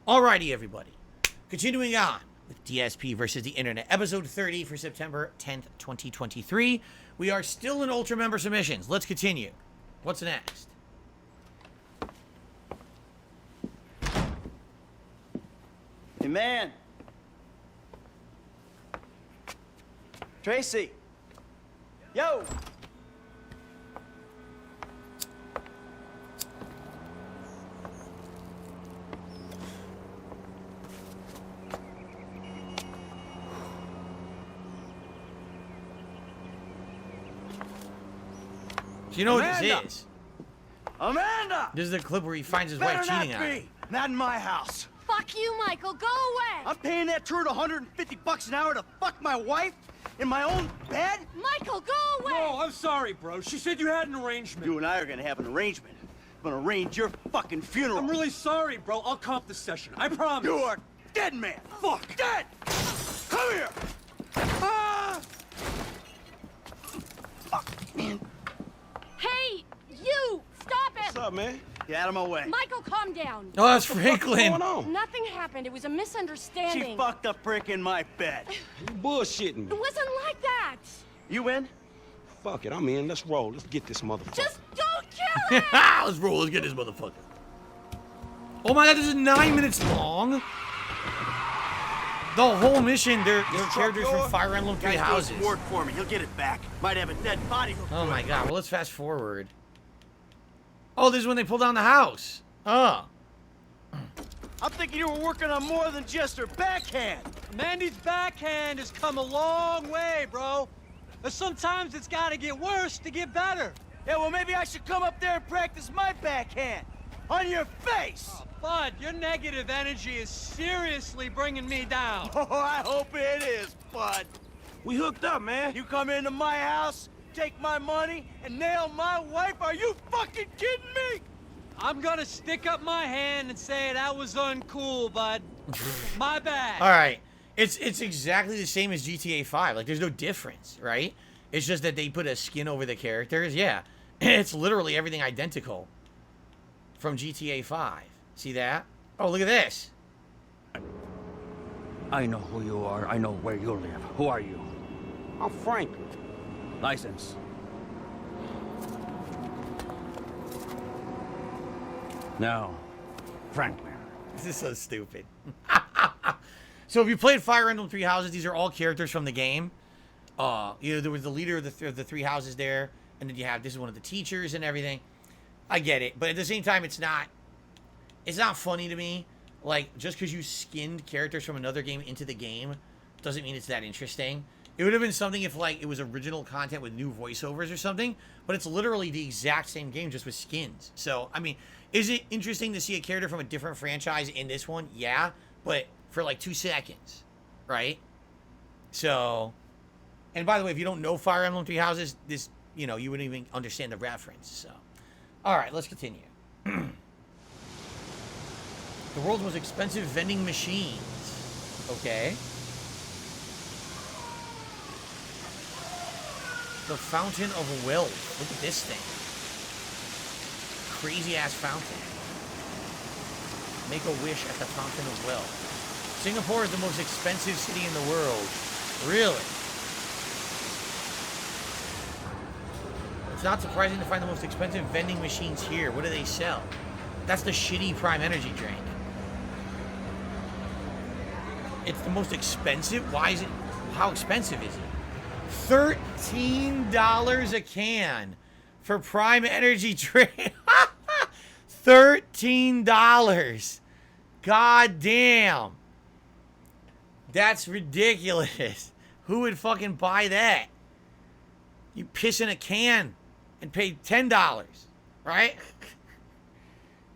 Alrighty, everybody. Continuing on with DSP versus the Internet, episode 30 for September 10th, 2023. We are still in Ultra member submissions. Let's continue. What's next? Hey, man. Tracy. Yo. Do you know what this is? Amanda! This is the clip where he finds his wife cheating on him. Not in my house. Fuck you, Michael. Go away. I'm paying that turd $150 an hour to fuck my wife in my own bed? Michael, go away. No, I'm sorry, bro. She said you had an arrangement. You and I are gonna have an arrangement. I'm gonna arrange your fucking funeral. I'm really sorry, bro. I'll comp the session. I promise. You are dead, man. Fuck. Dead! Come here! Ah! Fuck, man. Hey, you! Stop it! What's up, man? Get out of my way. Michael, calm down. Oh, that's What's Franklin. going on? Nothing happened. It was a misunderstanding. She fucked a prick in my bed. You bullshitting It me. wasn't like that. You in? Fuck it, I'm in. Let's roll. Let's get this motherfucker. Just don't kill him! Let's roll. Let's get this motherfucker. Oh my god, this is 9 minutes long. The whole mission, they're characters from Fire Emblem Three Houses. Work for me. He'll get it back. Might have a dead body. Oh my god, well let's fast forward. Oh, this is when they pull down the house. Oh. I'm thinking you were working on more than just her backhand. Mandy's backhand has come a long way, bro. But sometimes it's gotta get worse to get better. Yeah, well, maybe I should come up there and practice my backhand. On your face! Bud, your negative energy is seriously bringing me down. Oh, I hope it is, bud. We hooked up, man. You come into my house, take my money, and nail my wife? Are you fucking kidding me? I'm gonna stick up my hand and say that was uncool, bud. My bad. All right. It's exactly the same as GTA 5. Like, there's no difference, right? It's just that they put a skin over the characters. Yeah. It's literally everything identical from GTA 5. See that? Oh, look at this. I know who you are. I know where you live. Who are you? I'm Franklin. License. No. Franklin. This is so stupid. So if you played Fire Emblem Three Houses, these are all characters from the game. There was the leader of the three houses there, and then you have, this is one of the teachers and everything. I get it, but at the same time, it's not funny to me. Like, just because you skinned characters from another game into the game doesn't mean it's that interesting. It would have been something if, like, it was original content with new voiceovers or something, but it's literally the exact same game, just with skins. So, I mean, is it interesting to see a character from a different franchise in this one? Yeah, but for like 2 seconds, right? So, and by the way, if you don't know Fire Emblem Three Houses, this, you know, you wouldn't even understand the reference, so. All right, let's continue. The world's most expensive vending machines. Okay. The Fountain of Wealth. Look at this thing. Crazy ass fountain. Make a wish at the Fountain of Wealth. Singapore is the most expensive city in the world. Really? It's not surprising to find the most expensive vending machines here. What do they sell? That's the shitty Prime Energy drink. It's the most expensive? Why is it? How expensive is it? $13 a can for Prime Energy drink. $13. God damn. That's ridiculous. Who would fucking buy that? You piss in a can and pay $10, right?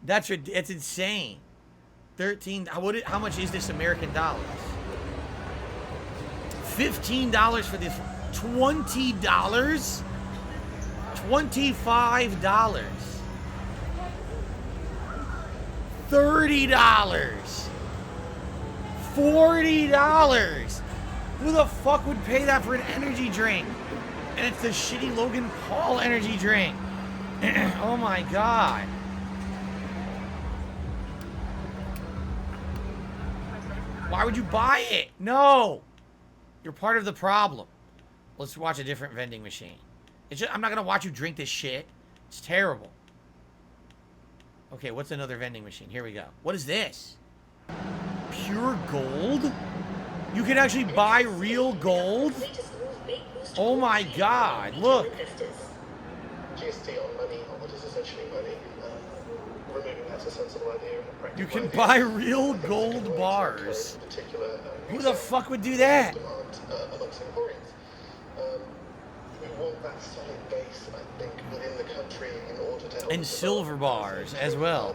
That's insane. 13. How much is this American dollars? $15 for this. $20. $25. $30. $40. Who the fuck would pay that for an energy drink? And it's the shitty Logan Paul energy drink. Oh my god. Why would you buy it? No. You're part of the problem. Let's watch a different vending machine. It's just, I'm not going to watch you drink this shit. It's terrible. Okay, what's another vending machine? Here we go. What is this? Pure gold? You can actually buy real gold? Oh my god, look. GST on money, or what is essentially money, removing that's a sensible idea. You can buy real gold bars. Who the fuck would do that? Among Singaporeans. We want that solid base, I think, within the country in order to help. And silver bars as well.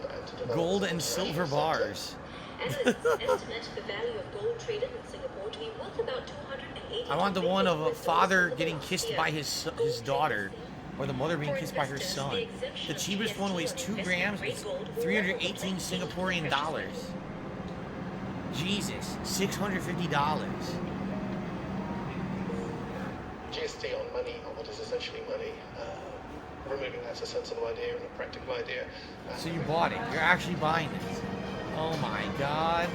Gold and silver bars. Analysts estimate the value of gold traded in Singapore to be worth about 280. I want the one of a father getting kissed by his daughter, or the mother being kissed by her son. The cheapest one weighs 2 grams, it's 318 Singaporean dollars. Jesus, $650. GST on money, or what is essentially money, removing that's a sensible idea and a practical idea. So you bought it. You're actually buying it. Oh my god.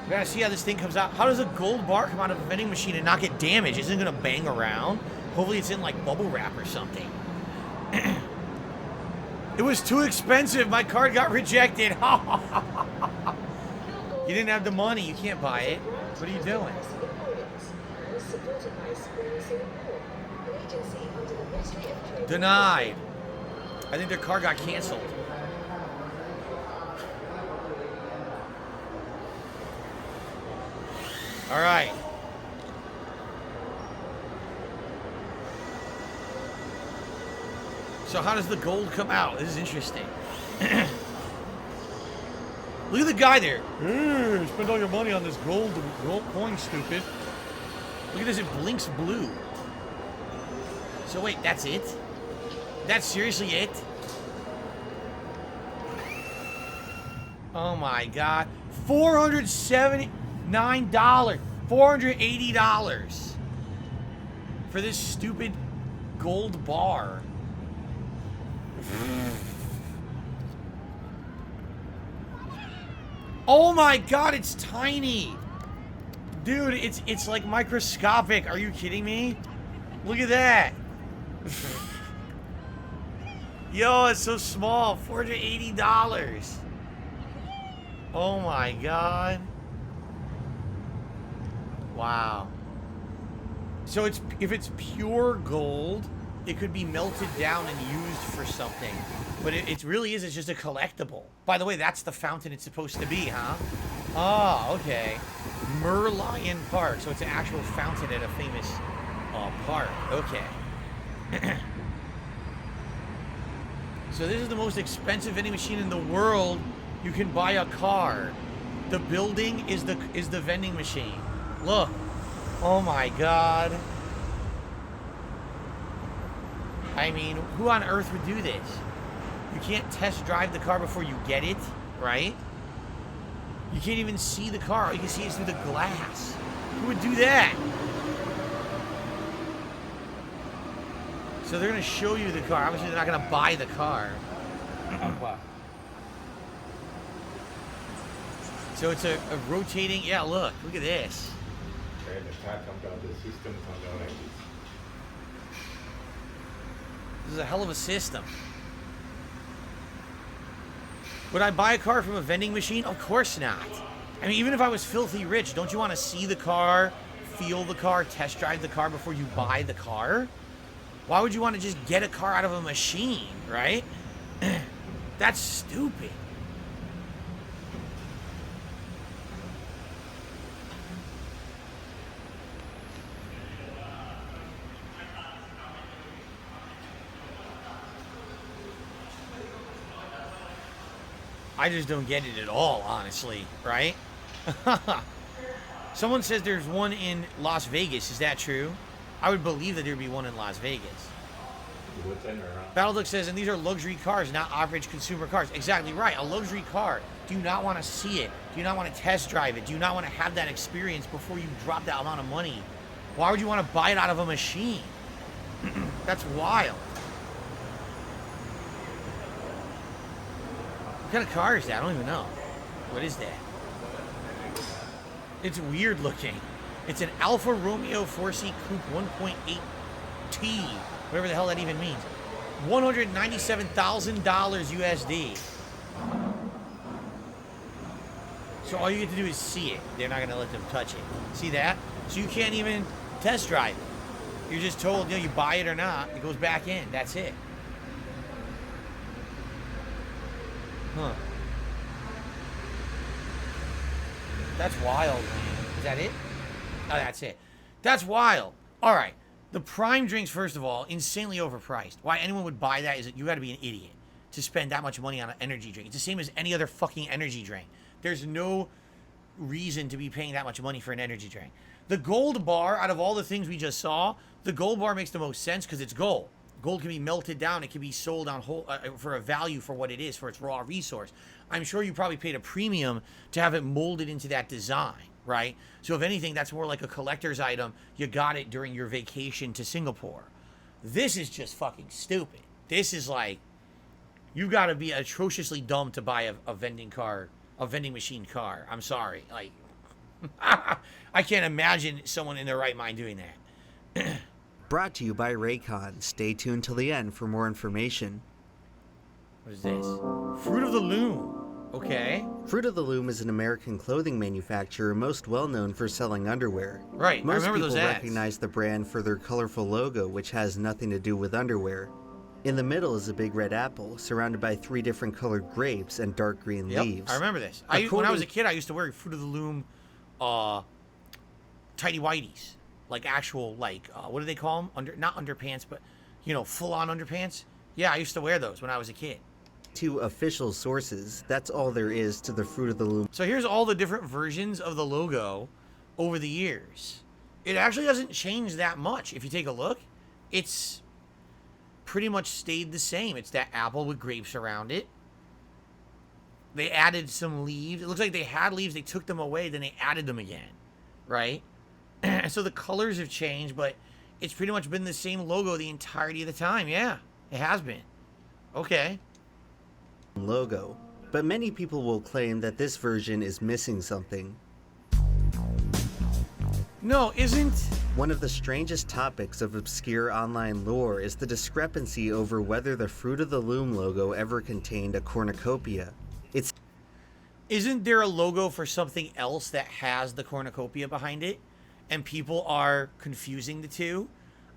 We gotta see how this thing comes out. How does a gold bar come out of a vending machine and not get damaged? Isn't it gonna bang around? Hopefully it's in like bubble wrap or something. It was too expensive. My card got rejected. You didn't have the money. You can't buy it. What are you doing? Denied. I think their car got canceled. All right. So how does the gold come out? This is interesting. Look at the guy there. Spend all your money on this gold coin, stupid. Look at this, it blinks blue. So wait, that's it? That's seriously it? Oh my god. $479. $480 for this stupid gold bar. Oh my god, it's tiny. Dude, it's like microscopic. Are you kidding me? Look at that. Yo, it's so small. $480. Oh my god. Wow. So if it's pure gold, it could be melted down and used for something. But it really is, it's just a collectible. By the way, that's the fountain it's supposed to be, huh? Oh, okay. Merlion Park. So it's an actual fountain at a famous park. Okay. So this is the most expensive vending machine in the world. You can buy a car. The building is the vending machine. Look. Oh my god. I mean, who on earth would do this? You can't test drive the car before you get it, right? You can't even see the car. You can see it through the glass. Who would do that? So they're going to show you the car. Obviously, they're not going to buy the car. So it's a rotating... Yeah, look at this. This is a hell of a system. Would I buy a car from a vending machine? Of course not. I mean, even if I was filthy rich, don't you want to see the car, feel the car, test drive the car before you buy the car? Why would you want to just get a car out of a machine, right? That's stupid. I just don't get it at all, honestly, right? Someone says there's one in Las Vegas. Is that true? I would believe that there'd be one in Las Vegas. Battleduck says, and these are luxury cars, not average consumer cars. Exactly right. A luxury car. Do you not want to see it? Do you not want to test drive it? Do you not want to have that experience before you drop that amount of money? Why would you want to buy it out of a machine? That's wild. What kind of car is that? I don't even know. What is that? It's weird looking. It's an Alfa Romeo 4C Coupe 1.8T. Whatever the hell that even means. $197,000 USD. So all you get to do is see it. They're not going to let them touch it. See that? So you can't even test drive it. You're just told, you buy it or not. It goes back in. That's it. Huh. That's wild, man. Is that it? Oh, that's it. That's wild. All right. The Prime drinks, first of all, insanely overpriced. Why anyone would buy that is that you got to be an idiot to spend that much money on an energy drink. It's the same as any other fucking energy drink. There's no reason to be paying that much money for an energy drink. The gold bar, out of all the things we just saw, the gold bar makes the most sense because it's gold. Gold can be melted down. It can be sold on whole for a value for what it is, for its raw resource. I'm sure you probably paid a premium to have it molded into that design, right? So if anything, that's more like a collector's item. You got it during your vacation to Singapore. This is just fucking stupid. This is like, you got to be atrociously dumb to buy a vending machine car. I'm sorry. Like, I can't imagine someone in their right mind doing that. Brought to you by Raycon. Stay tuned till the end for more information. What is this? Fruit of the Loom. Okay. Fruit of the Loom is an American clothing manufacturer most well known for selling underwear. Right, Most I remember people those ads. recognize the brand for their colorful logo, which has nothing to do with underwear. In the middle is a big red apple, surrounded by 3 different colored grapes and dark green leaves. I remember this. When I was a kid, I used to wear Fruit of the Loom tighty whities. Like actual, like, what do they call them? Not underpants, but, full-on underpants. Yeah, I used to wear those when I was a kid. To official sources, that's all there is to the Fruit of the Loom. So here's all the different versions of the logo over the years. It actually doesn't change that much. If you take a look, it's pretty much stayed the same. It's that apple with grapes around it. They added some leaves. It looks like they had leaves. They took them away. Then they added them again. Right? And so the colors have changed, but it's pretty much been the same logo the entirety of the time. Yeah, it has been. Okay. Logo. But many people will claim that this version is missing something. No, isn't. One of the strangest topics of obscure online lore is the discrepancy over whether the Fruit of the Loom logo ever contained a cornucopia. Isn't there a logo for something else that has the cornucopia behind it? And people are confusing the two?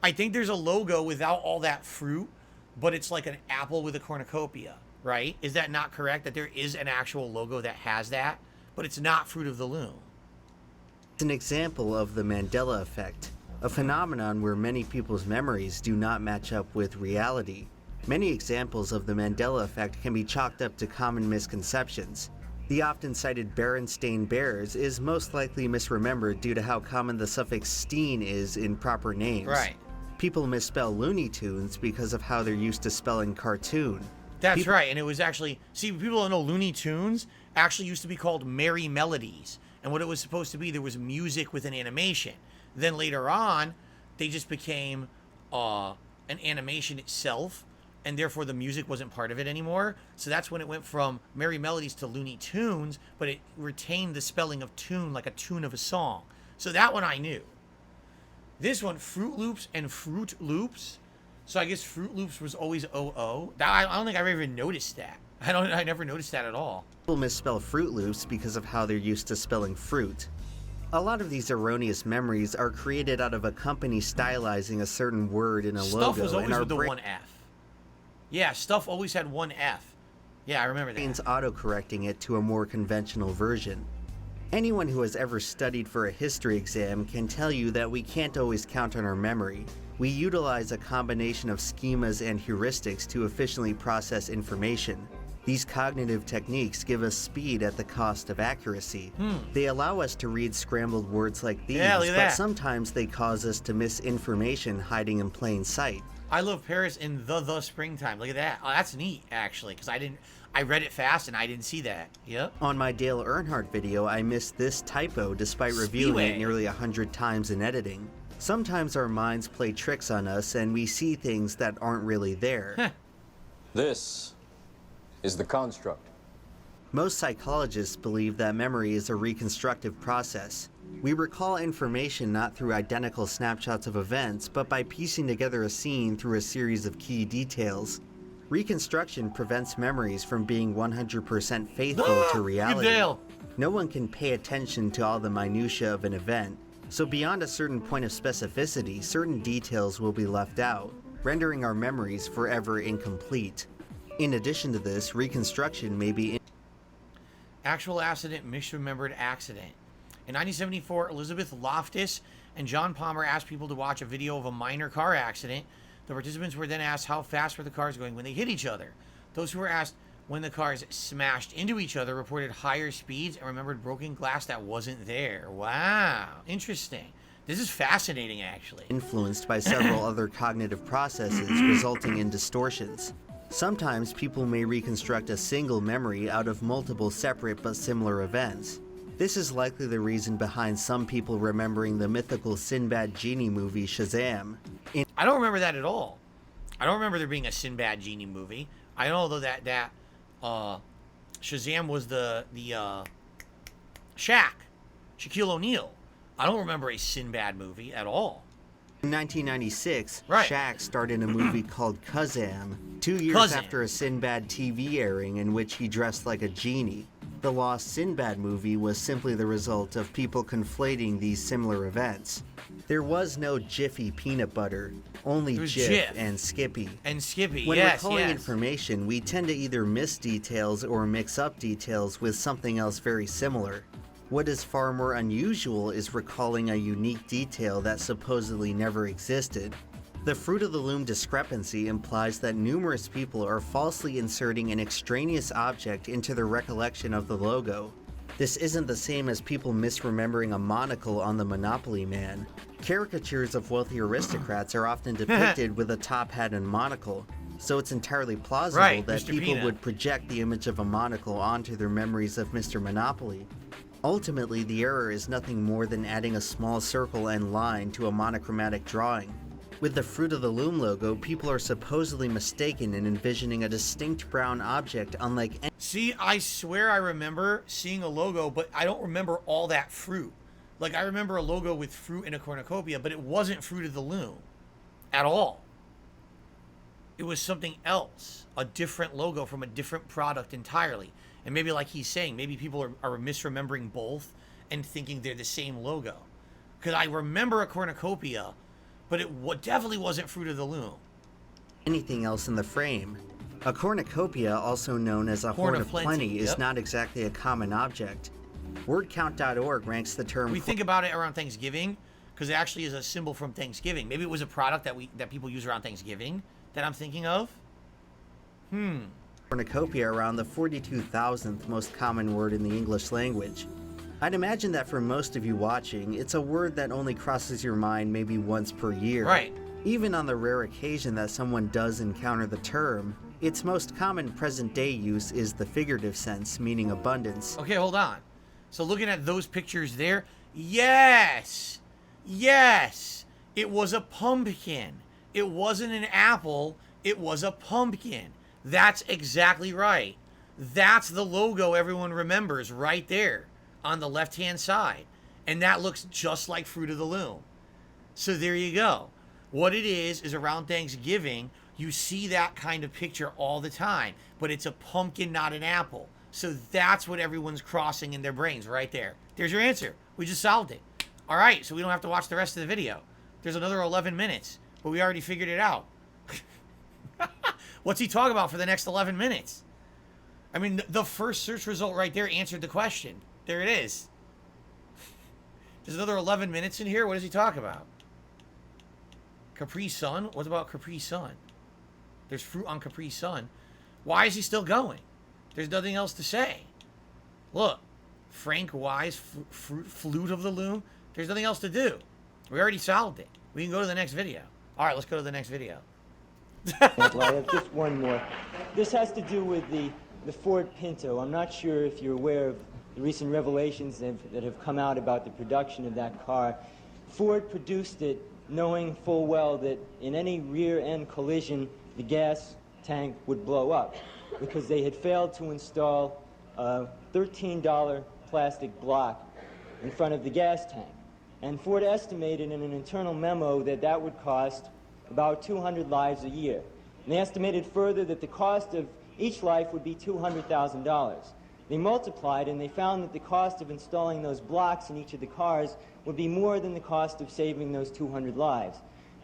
I think there's a logo without all that fruit, but it's like an apple with a cornucopia, right? Is that not correct? That there is an actual logo that has that, but it's not Fruit of the Loom. It's an example of the Mandela effect, a phenomenon where many people's memories do not match up with reality. Many examples of the Mandela effect can be chalked up to common misconceptions. The often cited Berenstain Bears is most likely misremembered due to how common the suffix "steen" is in proper names. Right. People misspell Looney Tunes because of how they're used to spelling cartoon. That's right, and it was actually... See, people don't know Looney Tunes actually used to be called Merry Melodies. And what it was supposed to be, there was music with an animation. Then later on, they just became an animation itself, and therefore the music wasn't part of it anymore. So that's when it went from Merry Melodies to Looney Tunes, but it retained the spelling of tune, like a tune of a song. So that one I knew. This one, Fruit Loops and Fruit Loops. So I guess Fruit Loops was always OO. I don't think I've ever even noticed that. I never noticed that at all. People misspell Fruit Loops because of how they're used to spelling fruit. A lot of these erroneous memories are created out of a company stylizing a certain word in a logo. Stuff was always with the one F. Yeah, stuff always had one F. Yeah, I remember that. Brains auto-correcting it to a more conventional version. Anyone who has ever studied for a history exam can tell you that we can't always count on our memory. We utilize a combination of schemas and heuristics to efficiently process information. These cognitive techniques give us speed at the cost of accuracy. They allow us to read scrambled words like these, but sometimes they cause us to miss information hiding in plain sight. I love Paris in the springtime. Look at that. Oh, that's neat, actually, because I read it fast and I didn't see that. Yep. On my Dale Earnhardt video, I missed this typo despite reviewing it nearly 100 times in editing. Sometimes our minds play tricks on us and we see things that aren't really there. This is the construct. Most psychologists believe that memory is a reconstructive process. We recall information not through identical snapshots of events, but by piecing together a scene through a series of key details. Reconstruction prevents memories from being 100% faithful to reality. Good deal. No one can pay attention to all the minutiae of an event, so beyond a certain point of specificity, certain details will be left out, rendering our memories forever incomplete. In addition to this, reconstruction may be Actual accident, misremembered accident. In 1974, Elizabeth Loftus and John Palmer asked people to watch a video of a minor car accident. The participants were then asked how fast were the cars going when they hit each other. Those who were asked when the cars smashed into each other reported higher speeds and remembered broken glass that wasn't there. Wow, interesting. This is fascinating, actually. Influenced by several other cognitive processes, resulting in distortions. Sometimes people may reconstruct a single memory out of multiple separate but similar events. This is likely the reason behind some people remembering the mythical Sinbad genie movie Shazam. I don't remember that at all. I don't remember there being a Sinbad genie movie. I know though that Shazam was the Shaq, Shaquille O'Neal. I don't remember a Sinbad movie at all. In 1996, Right. Shaq starred in a movie called Kazam, 2 years Kazam. after a Sinbad TV airing in which he dressed like a genie. The lost Sinbad movie was simply the result of people conflating these similar events. There was no Jiffy peanut butter, only It was Jif, Jif. and Skippy. And Skippy, When yes, recalling yes. information, we tend to either miss details or mix up details with something else very similar. What is far more unusual is recalling a unique detail that supposedly never existed. The fruit of the loom discrepancy implies that numerous people are falsely inserting an extraneous object into their recollection of the logo. This isn't the same as people misremembering a monocle on the Monopoly Man. Caricatures of wealthy aristocrats are often depicted with a top hat and monocle, so it's entirely plausible Right, that Mr. people Peanut. would project the image of a monocle onto their memories of Mr. Monopoly. Ultimately, the error is nothing more than adding a small circle and line to a monochromatic drawing. With the Fruit of the Loom logo, people are supposedly mistaken in envisioning a distinct brown object unlike any. See, I swear I remember seeing a logo, but I don't remember all that fruit. Like, I remember a logo with fruit in a cornucopia, but it wasn't Fruit of the Loom at all. It was something else, a different logo from a different product entirely. And maybe like he's saying, maybe people are misremembering both and thinking they're the same logo. Because I remember a cornucopia, but it definitely wasn't Fruit of the Loom. Anything else in the frame. A cornucopia, also known as a horn of plenty, is yep. not exactly a common object. Wordcount.org ranks the term. We think about it around Thanksgiving because it actually is a symbol from Thanksgiving. Maybe it was a product that people use around Thanksgiving that I'm thinking of. Cornucopia around the 42,000th most common word in the English language. I'd imagine that for most of you watching, it's a word that only crosses your mind maybe once per year. Right. Even on the rare occasion that someone does encounter the term, its most common present-day use is the figurative sense, meaning abundance. Okay, hold on. So looking at those pictures there, yes, it was a pumpkin. It wasn't an apple, it was a pumpkin. That's exactly right. That's the logo everyone remembers right there on the left-hand side. And that looks just like Fruit of the Loom. So there you go. What it is around Thanksgiving, you see that kind of picture all the time, but it's a pumpkin, not an apple. So that's what everyone's crossing in their brains right there. There's your answer. We just solved it. All right, so we don't have to watch the rest of the video. There's another 11 minutes, but we already figured it out. What's he talking about for the next 11 minutes? I mean, the first search result right there answered the question. There it is. There's another 11 minutes in here. What does he talk about? Capri Sun? What about Capri Sun? There's fruit on Capri Sun. Why is he still going? There's nothing else to say. Look, Frank Wise, Flute of the Loom. There's nothing else to do. We already solved it. We can go to the next video. All right, let's go to the next video. Well, I have just one more. This has to do with the Ford Pinto. I'm not sure if you're aware of the recent revelations that have come out about the production of that car. Ford produced it knowing full well that in any rear-end collision, the gas tank would blow up because they had failed to install a $13 plastic block in front of the gas tank. And Ford estimated in an internal memo that that would cost about 200 lives a year. And they estimated further that the cost of each life would be $200,000. They multiplied and they found that the cost of installing those blocks in each of the cars would be more than the cost of saving those 200 lives.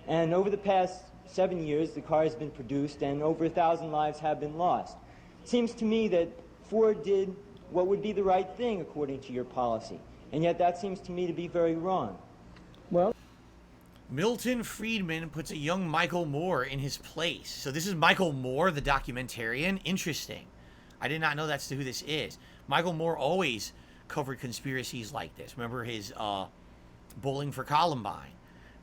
And over the past 7 years, the car has been produced and over 1,000 lives have been lost. It seems to me that Ford did what would be the right thing according to your policy. And yet that seems to me to be very wrong. Well, Milton Friedman puts a young Michael Moore in his place. So this is Michael Moore, the documentarian. Interesting. I did not know that's who this is. Michael Moore always covered conspiracies like this. Remember his Bowling for Columbine,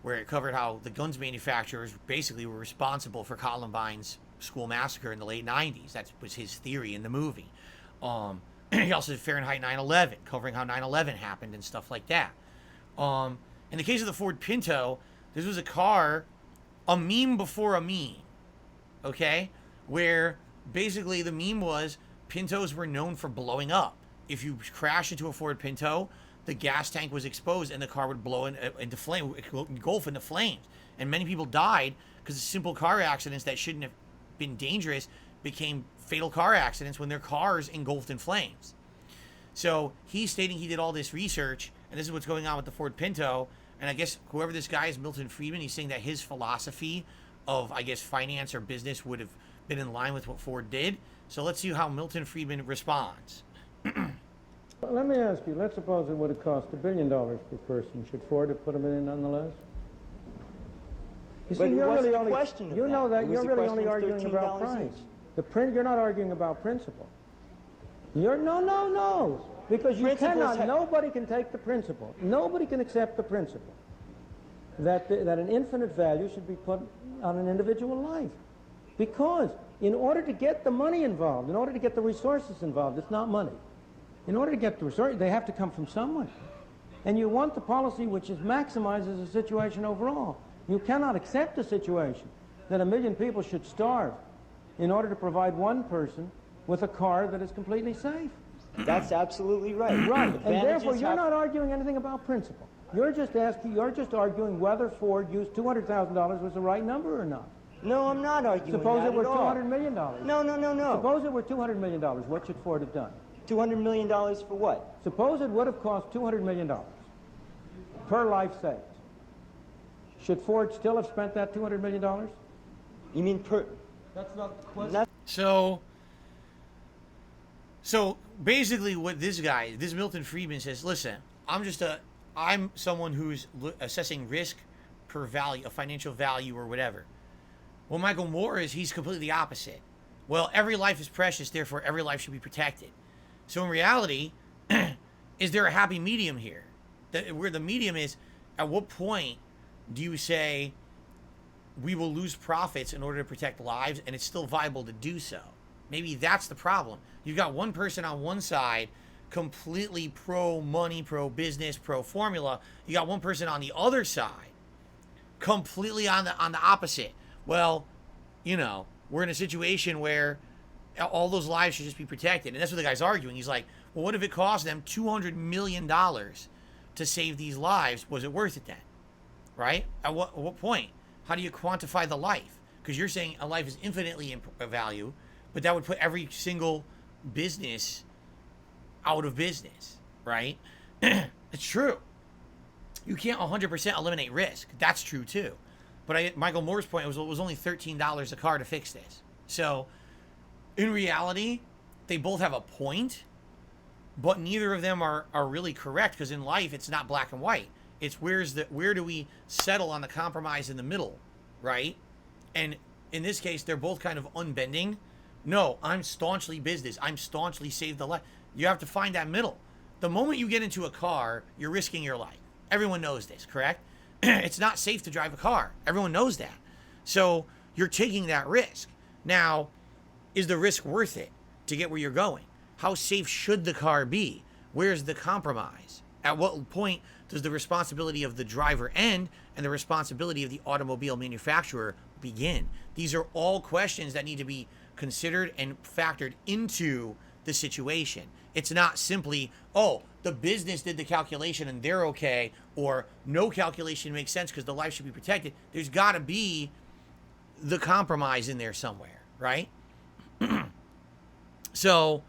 where it covered how the guns manufacturers basically were responsible for Columbine's school massacre in the late 90s. That was his theory in the movie. He also did Fahrenheit 9/11, covering how 9/11 happened and stuff like that. In the case of the Ford Pinto, this was a car, a meme before a meme, okay? Where basically the meme was Pintos were known for blowing up. If you crash into a Ford Pinto, the gas tank was exposed and the car would blow into flame, engulf into flames. And many people died because simple car accidents that shouldn't have been dangerous became fatal car accidents when their cars engulfed in flames. So he's stating he did all this research, and this is what's going on with the Ford Pinto. And I guess whoever this guy is, Milton Friedman, he's saying that his philosophy of, I guess, finance or business would have been in line with what Ford did. So let's see how Milton Friedman responds. let me ask you, let's suppose it would have cost $1 billion per person. Should Ford have put them in nonetheless? You But see, it you're wasn't really a only, question of you know that. that It you're was a really question only of arguing about $13 price. each. You're not arguing about principle. No. Because you Principles cannot, nobody can take the principle. Nobody can accept the principle that an infinite value should be put on an individual life. Because in order to get the money involved, in order to get the resources involved, it's not money. In order to get the resources, they have to come from somewhere. And you want the policy which maximizes the situation overall. You cannot accept a situation that 1 million people should starve in order to provide one person with a car that is completely safe. That's absolutely right. Right, and Advantages therefore you're have- not arguing anything about principle. You're just arguing whether Ford used $200,000 was the right number or not. No, I'm not arguing Suppose that it were at all. $200 million. No. Suppose it were $200 million. What should Ford have done? $200 million for what? Suppose it would have cost $200 million per life saved. Should Ford still have spent that $200 million? You mean per... That's not the question. So basically what this Milton Friedman says, listen, I'm someone who's assessing risk per value, a financial value or whatever. Well, Michael Moore he's completely the opposite. Well, every life is precious, therefore every life should be protected. So in reality, is there a happy medium here? Where the medium is, at what point do you say we will lose profits in order to protect lives and it's still viable to do so? Maybe that's the problem. You've got one person on one side completely pro money, pro business, pro formula. You got one person on the other side completely on the opposite. Well, we're in a situation where all those lives should just be protected. And that's what the guy's arguing. He's like, well, what if it cost them $200 million to save these lives? Was it worth it then? Right? At what point? How do you quantify the life? Because you're saying a life is infinitely in value, but that would put every single business out of business, right? It's true. You can't 100% eliminate risk. That's true too. But Michael Moore's point was it was only $13 a car to fix this. So in reality, they both have a point, but neither of them are really correct, because in life it's not black and white. It's where do we settle on the compromise in the middle, right? And in this case, they're both kind of unbending. No, I'm staunchly business. I'm staunchly save the life. You have to find that middle. The moment you get into a car, you're risking your life. Everyone knows this, correct? It's not safe to drive a car. Everyone knows that. So you're taking that risk. Now, is the risk worth it to get where you're going? How safe should the car be? Where's the compromise? At what point does the responsibility of the driver end and the responsibility of the automobile manufacturer begin? These are all questions that need to be considered and factored into the situation. It's not simply, oh, the business did the calculation and they're okay, or no calculation makes sense because the life should be protected. There's got to be the compromise in there somewhere, right? So,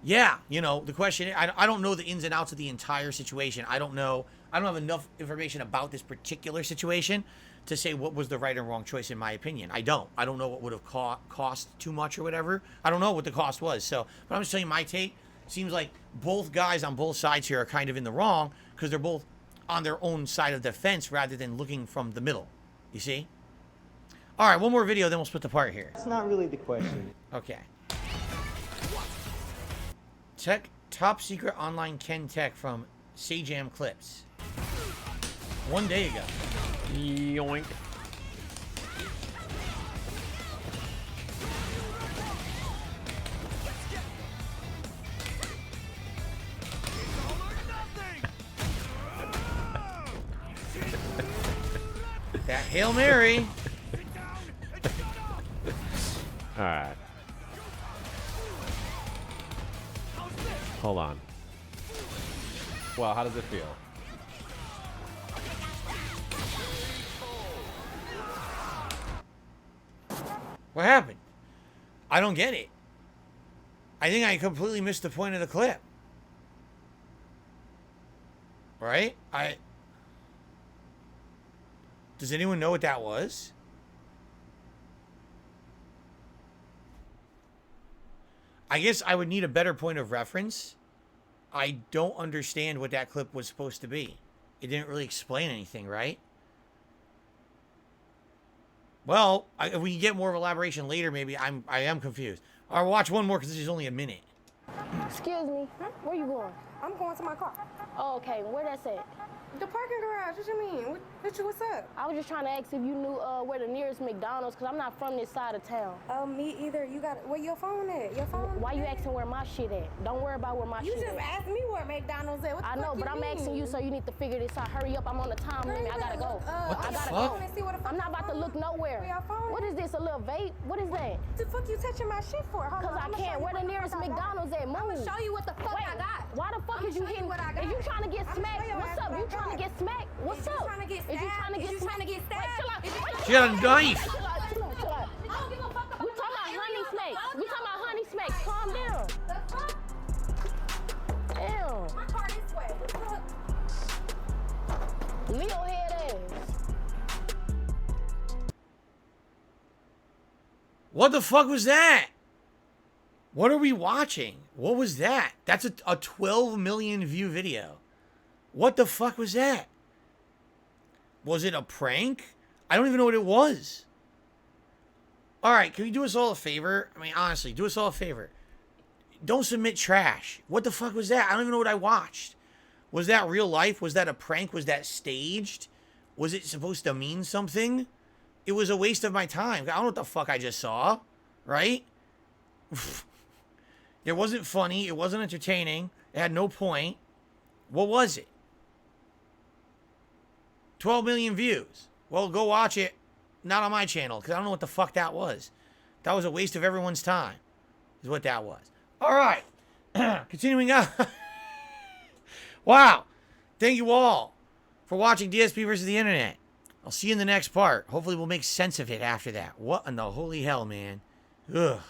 yeah, you know, the question, I don't know the ins and outs of the entire situation. I don't know. I don't have enough information about this particular situation to say what was the right and wrong choice, in my opinion. I don't know what would have cost too much or whatever. I don't know what the cost was. So, but I'm just telling you my take. Seems like both guys on both sides here are kind of in the wrong because they're both on their own side of the fence rather than looking from the middle. You see? All right, one more video, then we'll split the part here. That's not really the question. Okay. Top secret online Ken Tech from Sajam Clips. 1 day ago. Yoink. That Hail Mary. All right. Hold on. Well, how does it feel? What happened? I don't get it. I think I completely missed the point of the clip. Right? Does anyone know what that was? I guess I would need a better point of reference. I don't understand what that clip was supposed to be. It didn't really explain anything, right? Well, if we can get more of elaboration later, maybe I am confused. I'll watch one more because this is only a minute. Excuse me, where you going? I'm going to my car. Oh, okay, where that's at? The parking garage, what you mean? What's up? I was just trying to ask if you knew where the nearest McDonald's, because I'm not from this side of town. Me either. You got, where your phone at? Your phone? Why you asking where my shit at? Don't worry about where my shit at. You just asked me where McDonald's at. What the fuck know, but I'm asking you, so you need to figure this out. Hurry up, I'm on the time limit. I gotta go. What the fuck? I'm not about to look nowhere. What is this, a little vape? What is that? What the fuck you touching my shit for? Because I can't. Where the nearest McDonald's at? Move. I'm gonna show you what the fuck I got. Why the fuck is you hitting? Is you trying to get smacked? What's up? You trying to get smacked? What's up? Is you trying to get stabbed? She got a knife. Chill out. We talking about honey snakes. We talking about honey snakes. Calm down. Damn. My car this way. Leo head ass. What the fuck was that? What are we watching? What was that? That's a 12 million view video. What the fuck was that? Was it a prank? I don't even know what it was. All right, can you do us all a favor? I mean, honestly, do us all a favor. Don't submit trash. What the fuck was that? I don't even know what I watched. Was that real life? Was that a prank? Was that staged? Was it supposed to mean something? It was a waste of my time. I don't know what the fuck I just saw, right? It wasn't funny. It wasn't entertaining. It had no point. What was it? 12 million views. Well, go watch it. Not on my channel, because I don't know what the fuck that was. That was a waste of everyone's time, is what that was. All right. Continuing on. Wow. Thank you all for watching DSP versus the Internet. I'll see you in the next part. Hopefully we'll make sense of it after that. What in the holy hell, man? Ugh.